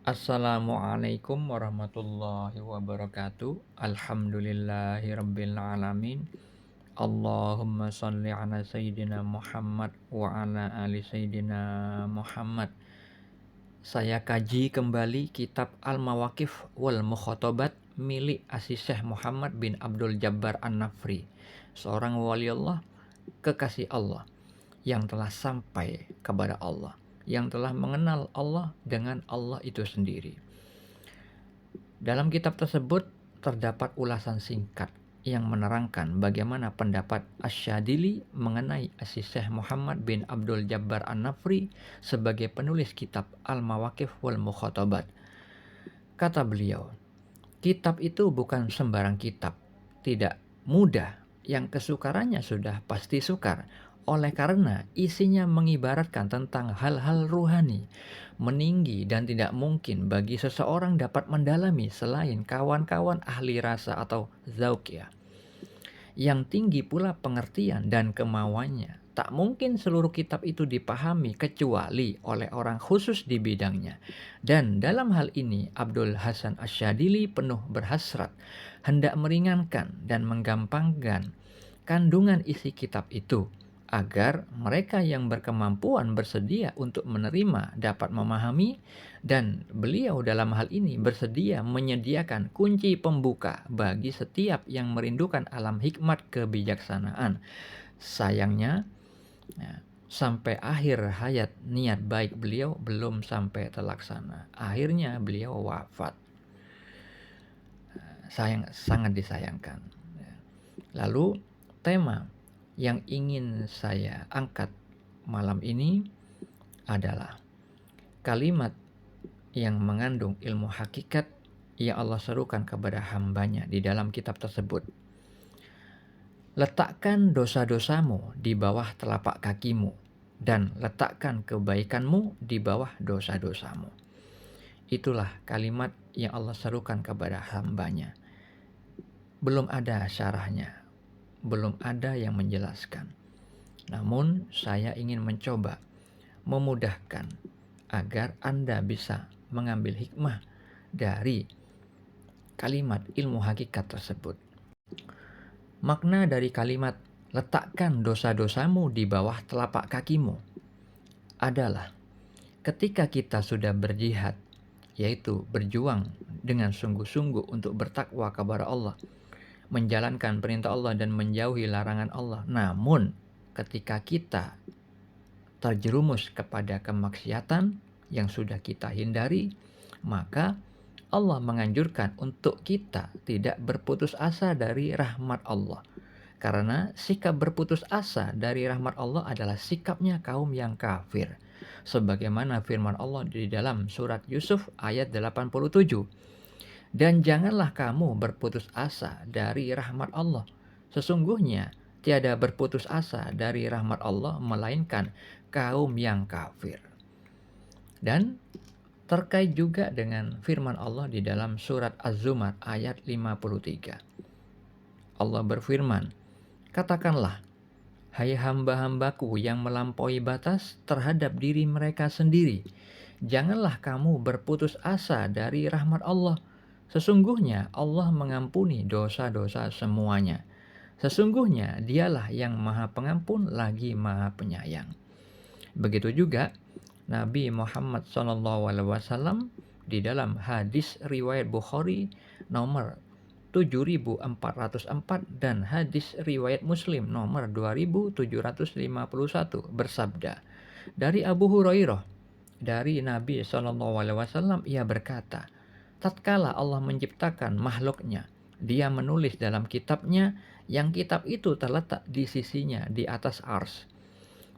Assalamualaikum warahmatullahi wabarakatuh. Alhamdulillahirabbil alamin. Allahumma shalli ala sayyidina Muhammad wa ala ali sayyidina Muhammad. Saya kaji kembali kitab Al-Mawaqif wal Mukhatabat milik Syekh Muhammad bin Abdul Jabbar An-Nafri, seorang wali Allah, kekasih Allah yang telah sampai kepada Allah, yang telah mengenal Allah dengan Allah itu sendiri. Dalam kitab tersebut terdapat ulasan singkat yang menerangkan bagaimana pendapat Asy-Syadzili mengenai Syekh Muhammad bin Abdul Jabbar An-Nafri sebagai penulis kitab Al-Mawaqif wal Mukhatabat. Kata beliau, kitab itu bukan sembarang kitab, tidak mudah, yang kesukarannya sudah pasti sukar. Oleh karena isinya mengibaratkan tentang hal-hal ruhani, meninggi dan tidak mungkin bagi seseorang dapat mendalami selain kawan-kawan ahli rasa atau zauqiyah. Yang tinggi pula pengertian dan kemauannya. Tak mungkin seluruh kitab itu dipahami kecuali oleh orang khusus di bidangnya. Dan dalam hal ini Abdul Hasan Asy-Syadzili penuh berhasrat hendak meringankan dan menggampangkan kandungan isi kitab itu, agar mereka yang berkemampuan bersedia untuk menerima dapat memahami, dan beliau dalam hal ini bersedia menyediakan kunci pembuka bagi setiap yang merindukan alam hikmat kebijaksanaan. Sayangnya, sampai akhir hayat niat baik beliau belum sampai terlaksana. Akhirnya beliau wafat. Sangat disayangkan. Lalu tema yang ingin saya angkat malam ini adalah kalimat yang mengandung ilmu hakikat yang Allah serukan kepada hambanya di dalam kitab tersebut. Letakkan dosa-dosamu di bawah telapak kakimu, dan letakkan kebaikanmu di bawah dosa-dosamu. Itulah kalimat yang Allah serukan kepada hambanya. Belum ada syarahnya, belum ada yang menjelaskan. Namun saya ingin mencoba memudahkan agar Anda bisa mengambil hikmah dari kalimat ilmu hakikat tersebut. Makna dari kalimat letakkan dosa-dosamu di bawah telapak kakimu adalah ketika kita sudah berjihad, yaitu berjuang dengan sungguh-sungguh untuk bertakwa kepada Allah, menjalankan perintah Allah dan menjauhi larangan Allah. Namun ketika kita terjerumus kepada kemaksiatan yang sudah kita hindari, maka Allah menganjurkan untuk kita tidak berputus asa dari rahmat Allah. Karena sikap berputus asa dari rahmat Allah adalah sikapnya kaum yang kafir. Sebagaimana firman Allah di dalam surat Yusuf ayat 87. Dan janganlah kamu berputus asa dari rahmat Allah. Sesungguhnya tiada berputus asa dari rahmat Allah melainkan kaum yang kafir. Dan terkait juga dengan firman Allah di dalam surat Az-Zumar ayat 53. Allah berfirman, katakanlah, hai hamba-hambaku yang melampaui batas terhadap diri mereka sendiri, janganlah kamu berputus asa dari rahmat Allah. Sesungguhnya Allah mengampuni dosa-dosa semuanya. Sesungguhnya dialah yang maha pengampun lagi maha penyayang. Begitu juga Nabi Muhammad SAW di dalam hadis riwayat Bukhari nomor 7404 dan hadis riwayat Muslim nomor 2751 bersabda, dari Abu Hurairah dari Nabi SAW, ia berkata, tatkala Allah menciptakan makhluknya, dia menulis dalam kitabnya, yang kitab itu terletak di sisinya di atas ars,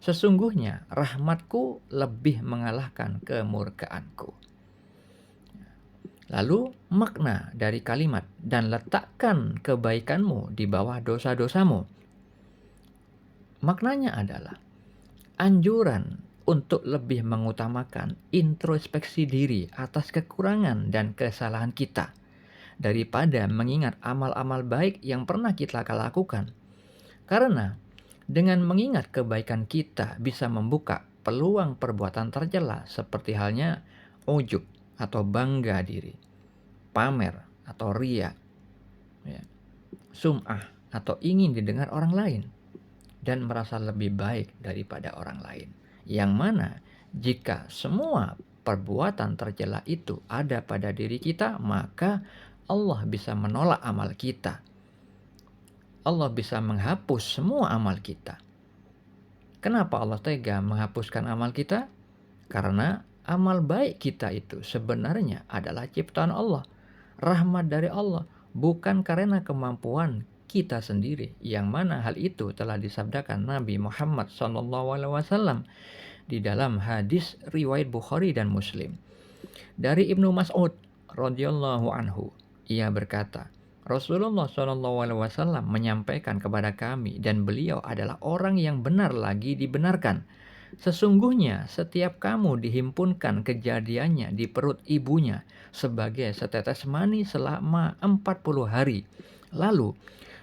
sesungguhnya rahmatku lebih mengalahkan kemurkaanku. Lalu makna dari kalimat dan letakkan kebaikanmu di bawah dosa-dosamu, maknanya adalah anjuran untuk lebih mengutamakan introspeksi diri atas kekurangan dan kesalahan kita daripada mengingat amal-amal baik yang pernah kita lakukan. Karena dengan mengingat kebaikan kita bisa membuka peluang perbuatan tercela seperti halnya ujub atau bangga diri, pamer atau riya, ya, sum'ah atau ingin didengar orang lain, dan merasa lebih baik daripada orang lain. Yang mana jika semua perbuatan tercela itu ada pada diri kita, maka Allah bisa menolak amal kita. Allah bisa menghapus semua amal kita. Kenapa Allah tega menghapuskan amal kita? Karena amal baik kita itu sebenarnya adalah ciptaan Allah, rahmat dari Allah, bukan karena kemampuan kita sendiri, yang mana hal itu telah disabdakan Nabi Muhammad SAW di dalam hadis riwayat Bukhari dan Muslim. Dari Ibnu Mas'ud radhiyallahu anhu, ia berkata, Rasulullah SAW menyampaikan kepada kami, dan beliau adalah orang yang benar lagi dibenarkan. Sesungguhnya setiap kamu dihimpunkan kejadiannya di perut ibunya sebagai setetes mani selama 40 hari. Lalu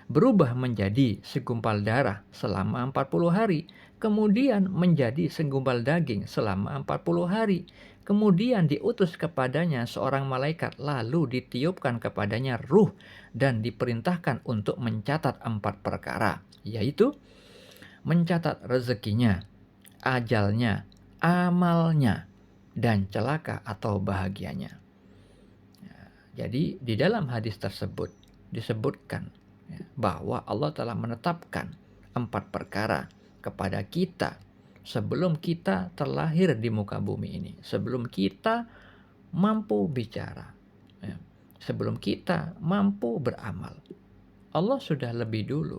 berubah menjadi segumpal darah selama 40 hari. Kemudian menjadi segumpal daging selama 40 hari. Kemudian diutus kepadanya seorang malaikat, lalu ditiupkan kepadanya ruh dan diperintahkan untuk mencatat 4 perkara, yaitu mencatat rezekinya, ajalnya, amalnya, dan celaka atau bahagianya. Jadi di dalam hadis tersebut disebutkan bahwa Allah telah menetapkan 4 perkara kepada kita sebelum kita terlahir di muka bumi ini, sebelum kita mampu bicara, sebelum kita mampu beramal. Allah sudah lebih dulu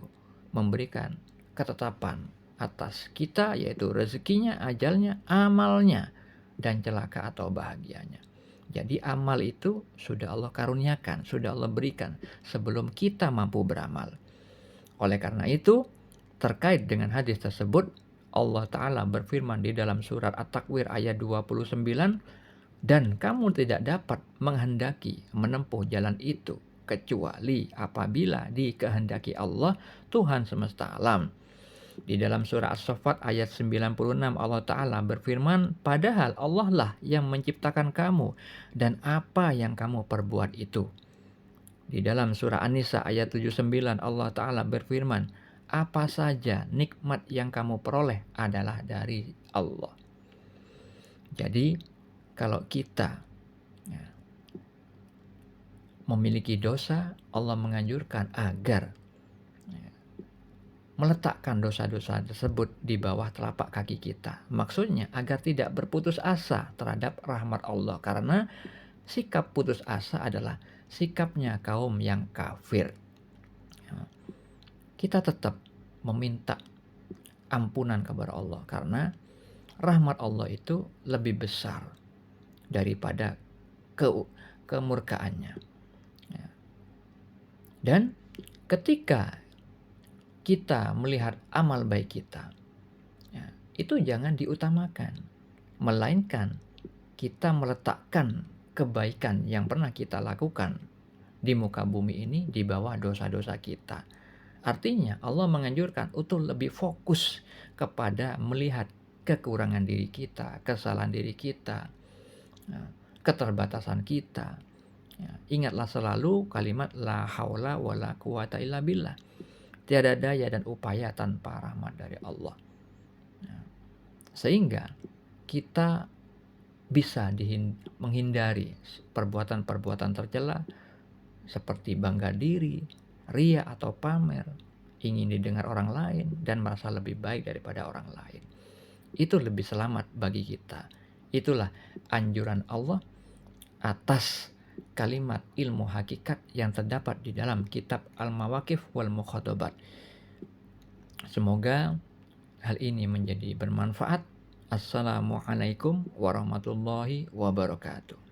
memberikan ketetapan atas kita, yaitu rezekinya, ajalnya, amalnya, dan celaka atau bahagianya. Jadi amal itu sudah Allah karuniakan, sudah Allah berikan sebelum kita mampu beramal. Oleh karena itu, terkait dengan hadis tersebut, Allah Ta'ala berfirman di dalam surat At-Takwir ayat 29, dan kamu tidak dapat menghendaki menempuh jalan itu kecuali apabila dikehendaki Allah, Tuhan semesta alam. Di dalam surah As-Saffat ayat 96, Allah Ta'ala berfirman, padahal Allah lah yang menciptakan kamu dan apa yang kamu perbuat itu. Di dalam surah An-Nisa ayat 79, Allah Ta'ala berfirman, apa saja nikmat yang kamu peroleh adalah dari Allah. Jadi kalau kita memiliki dosa, Allah menganjurkan agar meletakkan dosa-dosa tersebut di bawah telapak kaki kita. Maksudnya agar tidak berputus asa terhadap rahmat Allah, karena sikap putus asa adalah sikapnya kaum yang kafir. Kita tetap meminta ampunan kepada Allah karena rahmat Allah itu lebih besar daripada kemurkaannya. Dan ketika kita melihat amal baik kita, itu jangan diutamakan, melainkan kita meletakkan kebaikan yang pernah kita lakukan di muka bumi ini di bawah dosa-dosa kita. Artinya Allah menganjurkan untuk lebih fokus kepada melihat kekurangan diri kita, kesalahan diri kita, keterbatasan kita. Ingatlah selalu kalimat la haula wala quwata illa billah. Tiada daya dan upaya tanpa rahmat dari Allah. Sehingga kita bisa menghindari perbuatan-perbuatan tercela seperti bangga diri, riya atau pamer, ingin didengar orang lain, dan merasa lebih baik daripada orang lain. Itu lebih selamat bagi kita. Itulah anjuran Allah atas kalimat ilmu hakikat yang terdapat di dalam kitab Al-Mawaqif wal Mukhatabat. Semoga hal ini menjadi bermanfaat. Assalamualaikum warahmatullahi wabarakatuh.